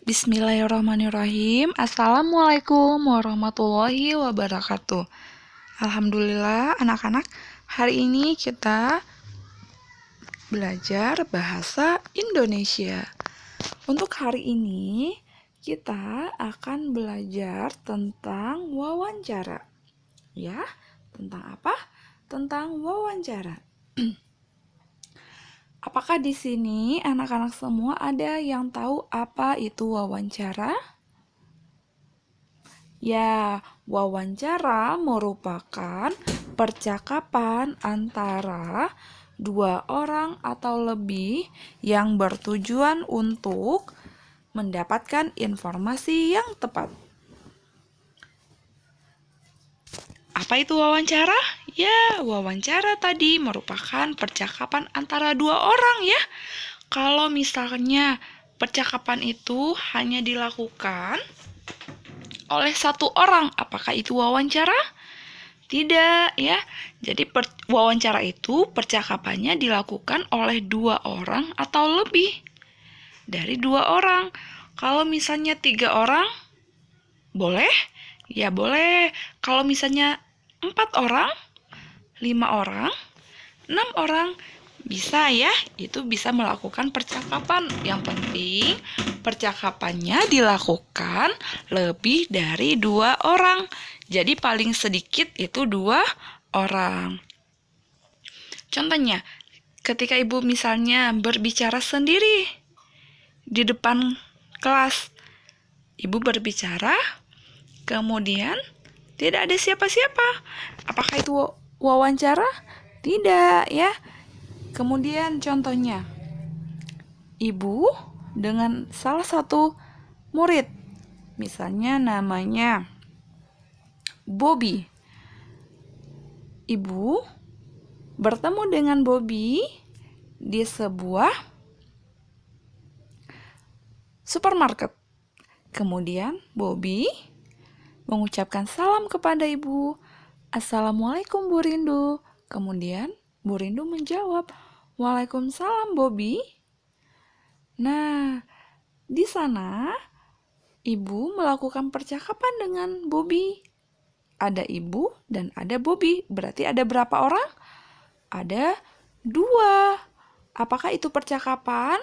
Bismillahirrahmanirrahim. Assalamualaikum warahmatullahi wabarakatuh. Alhamdulillah anak-anak, hari ini kita belajar bahasa Indonesia. Untuk hari ini kita akan belajar tentang wawancara. Ya, tentang apa? Tentang wawancara. Apakah di sini anak-anak semua ada yang tahu apa itu wawancara? Ya, wawancara merupakan percakapan antara dua orang atau lebih yang bertujuan untuk mendapatkan informasi yang tepat. Apa itu wawancara? Ya, wawancara tadi merupakan percakapan antara dua orang ya. Kalau misalnya percakapan itu hanya dilakukan oleh satu orang, apakah itu wawancara? Tidak ya. Jadi wawancara itu percakapannya dilakukan oleh dua orang atau lebih dari dua orang. Kalau misalnya 3 orang, boleh? Ya boleh. Kalau misalnya 4 orang, 5 orang, 6 orang, bisa ya. Itu bisa melakukan percakapan. Yang penting percakapannya dilakukan lebih dari 2 orang. Jadi paling sedikit itu 2 orang. Contohnya, ketika ibu misalnya berbicara sendiri di depan kelas, ibu berbicara, kemudian tidak ada siapa-siapa. Apakah itu wawancara? Tidak ya. Kemudian contohnya, ibu dengan salah satu murid, misalnya namanya Bobby. Ibu bertemu dengan Bobby di sebuah supermarket. Kemudian Bobby mengucapkan salam kepada ibu. Assalamualaikum Bu Rindu. Kemudian Bu Rindu menjawab, Waalaikumsalam Bobby. Nah, di sana ibu melakukan percakapan dengan Bobby. Ada ibu dan ada Bobby. Berarti ada berapa orang? Ada 2. Apakah itu percakapan?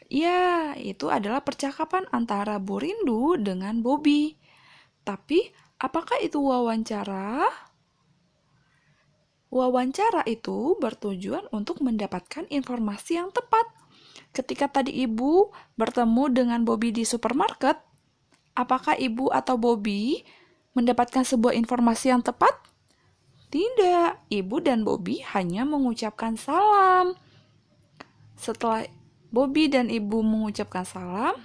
Ya, itu adalah percakapan antara Bu Rindu dengan Bobby. Tapi, apakah itu wawancara? Wawancara itu bertujuan untuk mendapatkan informasi yang tepat. Ketika tadi ibu bertemu dengan Bobby di supermarket, apakah ibu atau Bobby mendapatkan sebuah informasi yang tepat? Tidak, ibu dan Bobby hanya mengucapkan salam. Setelah Bobby dan ibu mengucapkan salam,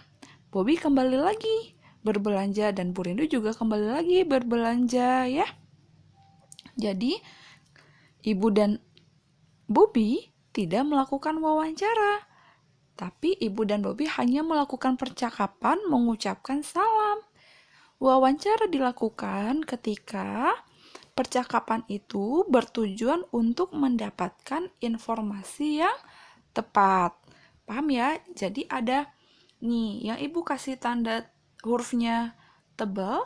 Bobby kembali lagi berbelanja dan Bu Rindu juga kembali lagi berbelanja ya. Jadi, ibu dan Bobby tidak melakukan wawancara, tapi ibu dan Bobby hanya melakukan percakapan mengucapkan salam. Wawancara dilakukan ketika percakapan itu bertujuan untuk mendapatkan informasi yang tepat. Paham ya? Jadi ada nih yang ibu kasih tanda hurufnya tebal.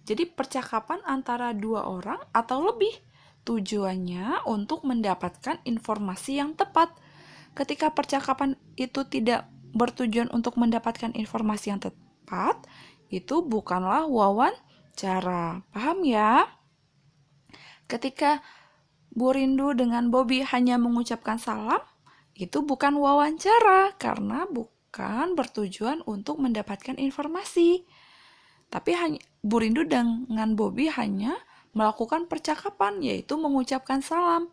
Jadi percakapan antara 2 orang atau lebih. Tujuannya untuk mendapatkan informasi yang tepat. Ketika percakapan itu tidak bertujuan untuk mendapatkan informasi yang tepat, itu bukanlah wawancara. Paham ya? Ketika Bu Rindu dengan Bobby hanya mengucapkan salam, itu bukan wawancara karena bukan bertujuan untuk mendapatkan informasi. Tapi Bu Rindu dengan Bobby hanya melakukan percakapan, yaitu mengucapkan salam.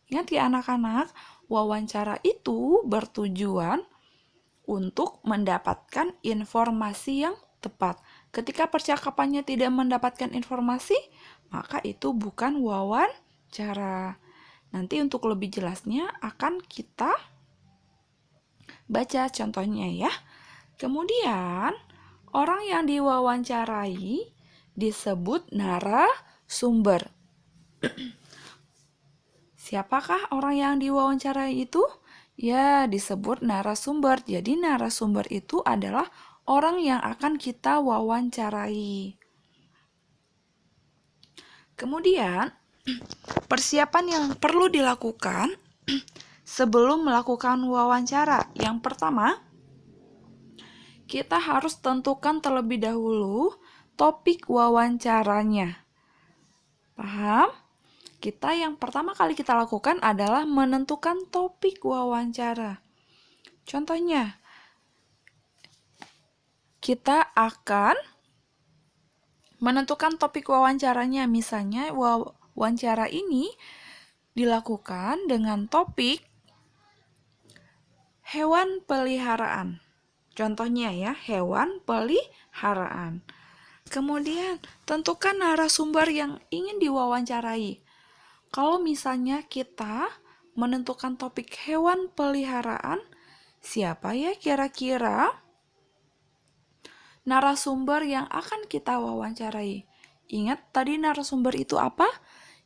Ingat ya anak-anak, wawancara itu bertujuan untuk mendapatkan informasi yang tepat. Ketika percakapannya tidak mendapatkan informasi, maka itu bukan wawancara. Nanti untuk lebih jelasnya akan kita baca contohnya ya. Kemudian, orang yang diwawancarai disebut narasumber. Siapakah orang yang diwawancarai itu? Ya, disebut narasumber. Jadi narasumber itu adalah orang yang akan kita wawancarai. Kemudian, persiapan yang perlu dilakukan sebelum melakukan wawancara. Yang pertama, kita harus tentukan terlebih dahulu topik wawancaranya. Paham? Yang pertama kali kita lakukan adalah menentukan topik wawancara. Contohnya, kita akan menentukan topik wawancaranya. Misalnya, wawancara ini dilakukan dengan topik hewan peliharaan. Contohnya ya, hewan peliharaan. Kemudian, tentukan narasumber yang ingin diwawancarai. Kalau misalnya kita menentukan topik hewan peliharaan, siapa ya kira-kira narasumber yang akan kita wawancarai? Ingat tadi narasumber itu apa?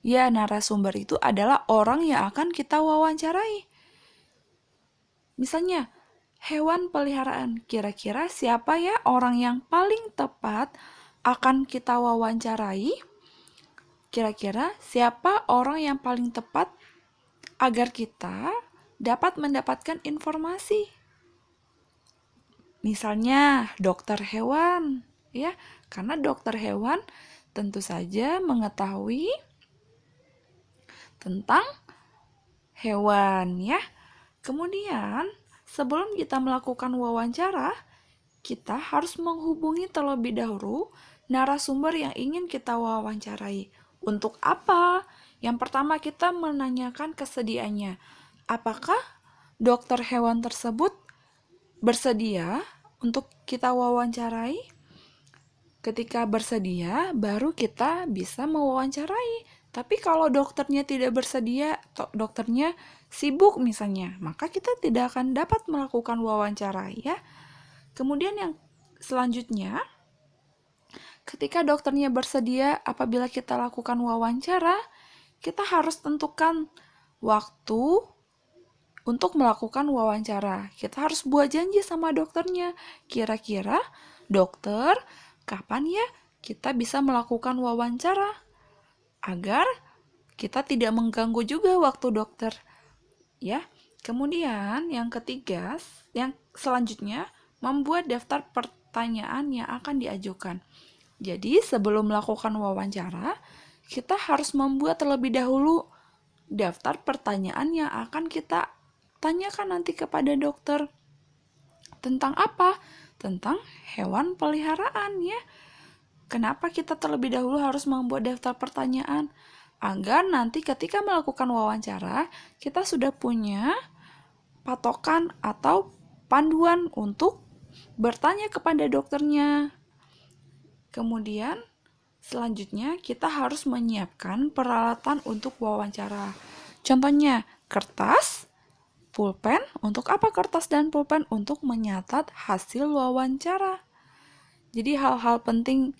Ya, narasumber itu adalah orang yang akan kita wawancarai. Misalnya, hewan peliharaan. Kira-kira siapa ya orang yang paling tepat akan kita wawancarai? Kira-kira siapa orang yang paling tepat agar kita dapat mendapatkan informasi? Misalnya dokter hewan, ya, karena dokter hewan tentu saja mengetahui tentang hewan, ya. Kemudian, sebelum kita melakukan wawancara, kita harus menghubungi terlebih dahulu narasumber yang ingin kita wawancarai. Untuk apa? Yang pertama kita menanyakan kesediaannya. Apakah dokter hewan tersebut bersedia untuk kita wawancarai? Ketika bersedia, baru kita bisa mewawancarai. Tapi kalau dokternya tidak bersedia, dokternya sibuk misalnya, maka kita tidak akan dapat melakukan wawancara, ya. Kemudian yang selanjutnya, ketika dokternya bersedia apabila kita lakukan wawancara, kita harus tentukan waktu untuk melakukan wawancara. Kita harus buat janji sama dokternya. Kira-kira, dokter, kapan ya kita bisa melakukan wawancara? Agar kita tidak mengganggu juga waktu dokter. Ya. Kemudian yang ketiga, yang selanjutnya, membuat daftar pertanyaan yang akan diajukan. Jadi, sebelum melakukan wawancara, kita harus membuat terlebih dahulu daftar pertanyaan yang akan kita tanyakan nanti kepada dokter. Tentang apa? Tentang hewan peliharaan, ya. Kenapa kita terlebih dahulu harus membuat daftar pertanyaan? Agar nanti ketika melakukan wawancara, kita sudah punya patokan atau panduan untuk bertanya kepada dokternya. Kemudian, selanjutnya kita harus menyiapkan peralatan untuk wawancara. Contohnya, kertas, pulpen. Untuk apa kertas dan pulpen? Untuk menyatat hasil wawancara. Jadi hal-hal penting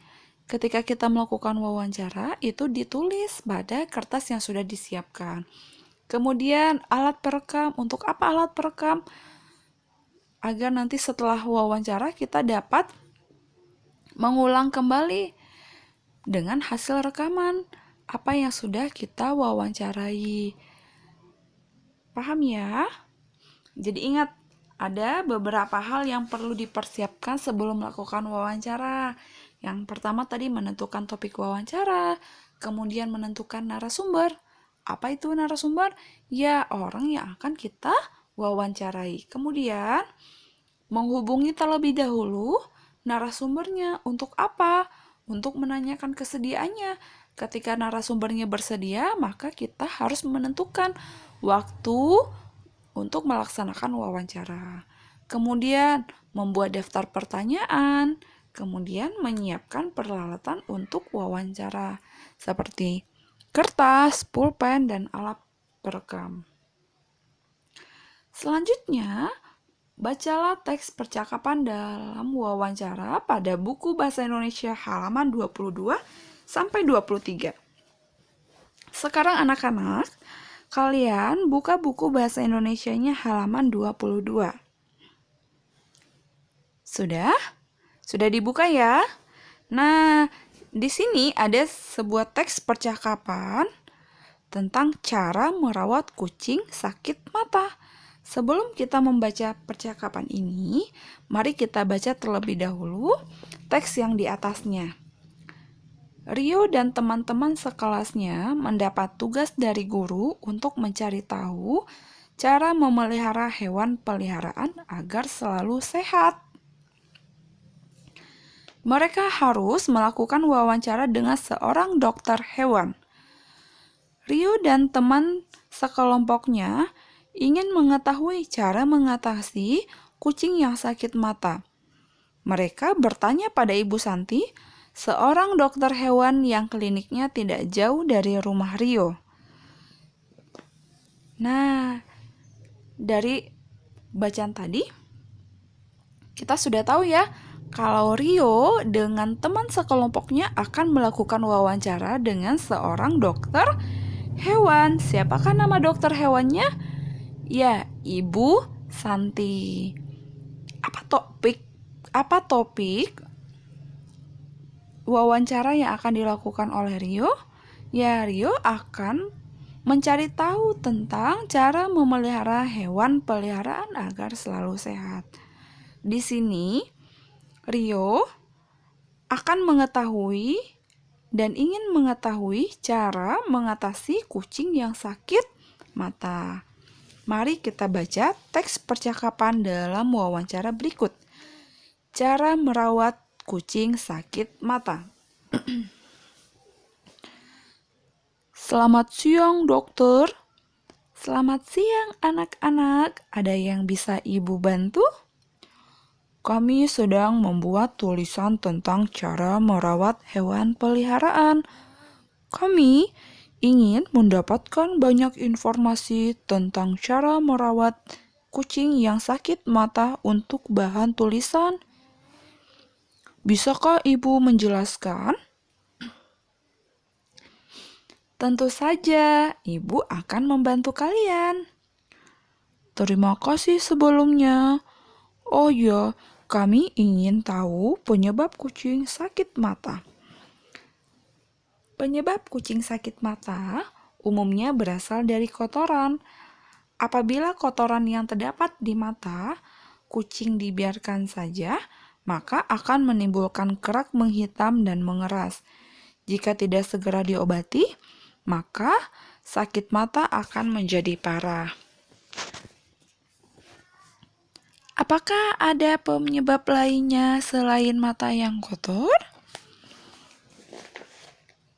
ketika kita melakukan wawancara itu ditulis pada kertas yang sudah disiapkan. Kemudian alat perekam. Untuk apa alat perekam? Agar nanti setelah wawancara kita dapat mengulang kembali dengan hasil rekaman apa yang sudah kita wawancarai. Paham ya? Jadi ingat, ada beberapa hal yang perlu dipersiapkan sebelum melakukan wawancara. Yang pertama tadi menentukan topik wawancara, kemudian menentukan narasumber. Apa itu narasumber? Ya, orang yang akan kita wawancarai. Kemudian, menghubungi terlebih dahulu narasumbernya. Untuk apa? Untuk menanyakan kesediaannya. Ketika narasumbernya bersedia, maka kita harus menentukan waktu untuk melaksanakan wawancara. Kemudian, membuat daftar pertanyaan. Kemudian, menyiapkan peralatan untuk wawancara, seperti kertas, pulpen, dan alat perekam. Selanjutnya, bacalah teks percakapan dalam wawancara pada buku Bahasa Indonesia halaman 22 sampai 23. Sekarang anak-anak, kalian buka buku Bahasa Indonesianya halaman 22. Sudah? Sudah dibuka ya? Nah, di sini ada sebuah teks percakapan tentang cara merawat kucing sakit mata. Sebelum kita membaca percakapan ini, mari kita baca terlebih dahulu teks yang di atasnya. Rio dan teman-teman sekelasnya mendapat tugas dari guru untuk mencari tahu cara memelihara hewan peliharaan agar selalu sehat. Mereka harus melakukan wawancara dengan seorang dokter hewan. Rio dan teman sekelompoknya ingin mengetahui cara mengatasi kucing yang sakit mata. Mereka bertanya pada Ibu Santi, seorang dokter hewan yang kliniknya tidak jauh dari rumah Rio. Nah, dari bacaan tadi, kita sudah tahu ya, kalau Rio dengan teman sekelompoknya akan melakukan wawancara dengan seorang dokter hewan. Siapakah nama dokter hewannya? Ya, Ibu Santi. Apa topik wawancara yang akan dilakukan oleh Rio? Ya, Rio akan mencari tahu tentang cara memelihara hewan peliharaan agar selalu sehat. Di sini, Rio akan mengetahui dan ingin mengetahui cara mengatasi kucing yang sakit mata. Mari kita baca teks percakapan dalam wawancara berikut. Cara merawat kucing sakit mata. Selamat siang, dokter. Selamat siang, anak-anak. Ada yang bisa ibu bantu? Kami sedang membuat tulisan tentang cara merawat hewan peliharaan. Kami ingin mendapatkan banyak informasi tentang cara merawat kucing yang sakit mata untuk bahan tulisan. Bisakah ibu menjelaskan? Tentu saja, ibu akan membantu kalian. Terima kasih sebelumnya. Oh ya, kami ingin tahu penyebab kucing sakit mata. Penyebab kucing sakit mata umumnya berasal dari kotoran. Apabila kotoran yang terdapat di mata kucing dibiarkan saja, maka akan menimbulkan kerak menghitam dan mengeras. Jika tidak segera diobati, maka sakit mata akan menjadi parah. Apakah ada penyebab lainnya selain mata yang kotor?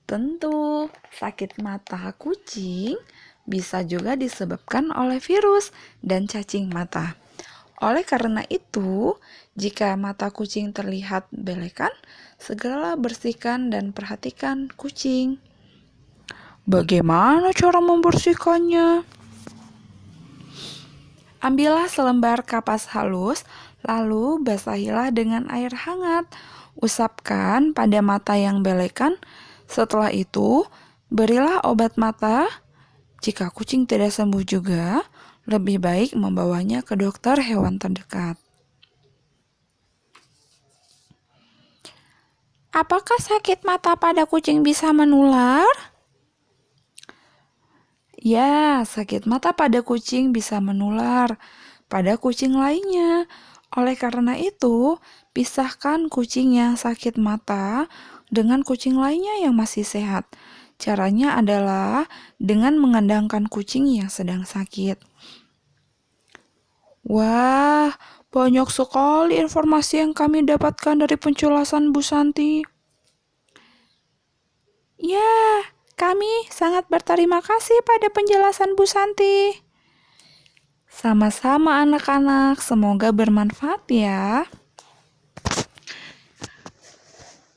Tentu, sakit mata kucing bisa juga disebabkan oleh virus dan cacing mata. Oleh karena itu, jika mata kucing terlihat belekan, segeralah bersihkan dan perhatikan kucing. Bagaimana cara membersihkannya? Ambillah selembar kapas halus, lalu basahilah dengan air hangat. Usapkan pada mata yang belekan. Setelah itu, berilah obat mata. Jika kucing tidak sembuh juga, lebih baik membawanya ke dokter hewan terdekat. Apakah sakit mata pada kucing bisa menular? Ya, sakit mata pada kucing bisa menular pada kucing lainnya. Oleh karena itu, pisahkan kucing yang sakit mata dengan kucing lainnya yang masih sehat. Caranya adalah dengan mengandangkan kucing yang sedang sakit. Wah, banyak sekali informasi yang kami dapatkan dari penjelasan Bu Santi. Ya, kami sangat berterima kasih pada penjelasan Bu Santi. Sama-sama anak-anak, semoga bermanfaat ya.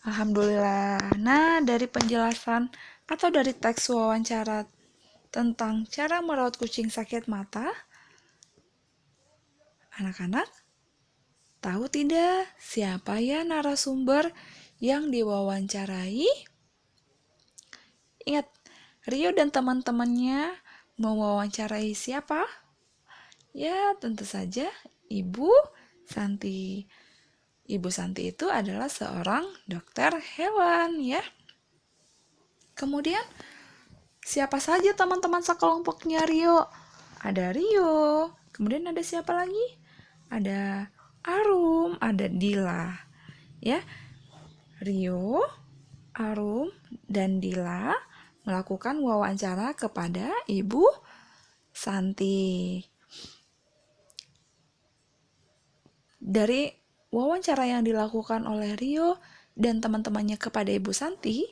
Alhamdulillah. Nah, dari penjelasan atau dari teks wawancara tentang cara merawat kucing sakit mata, anak-anak tahu tidak siapa ya narasumber yang diwawancarai? Ingat, Rio dan teman-temannya mewawancarai siapa? Ya, tentu saja Ibu Santi. Ibu Santi itu adalah seorang dokter hewan ya. Kemudian siapa saja teman-teman sekelompoknya Rio? Ada Rio, kemudian ada siapa lagi? Ada Arum, ada Dila. Ya, Rio, Arum, dan Dila melakukan wawancara kepada Ibu Santi. Dari wawancara yang dilakukan oleh Rio dan teman-temannya kepada Ibu Santi,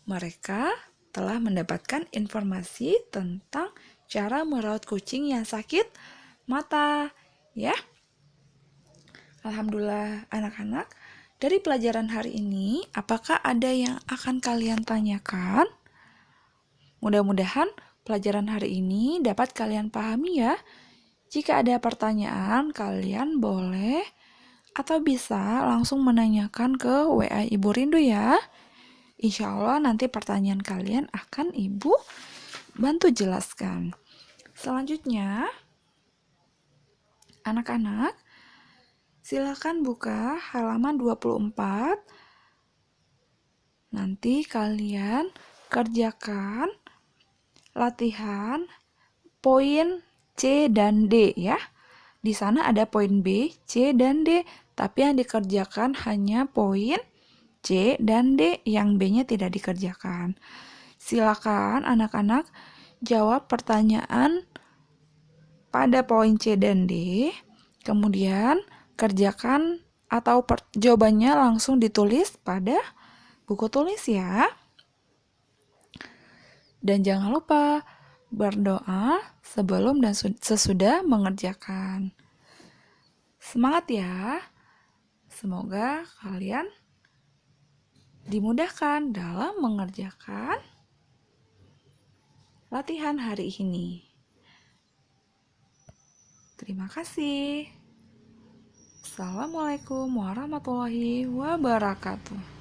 mereka telah mendapatkan informasi tentang cara merawat kucing yang sakit mata, ya. Alhamdulillah anak-anak, dari pelajaran hari ini, apakah ada yang akan kalian tanyakan? Mudah-mudahan pelajaran hari ini dapat kalian pahami ya. Jika ada pertanyaan, kalian boleh atau bisa langsung menanyakan ke WA Ibu Rindu ya. Insya Allah nanti pertanyaan kalian akan Ibu bantu jelaskan. Selanjutnya, anak-anak, silakan buka halaman 24. Nanti kalian kerjakan latihan poin C dan D ya. Di sana ada poin B, C, dan D, tapi yang dikerjakan hanya poin C dan D, yang B-nya tidak dikerjakan. Silakan anak-anak jawab pertanyaan pada poin C dan D, kemudian kerjakan atau jawabannya langsung ditulis pada buku tulis ya. Dan jangan lupa berdoa sebelum dan sesudah mengerjakan. Semangat ya. Semoga kalian dimudahkan dalam mengerjakan latihan hari ini. Terima kasih. Assalamualaikum warahmatullahi wabarakatuh.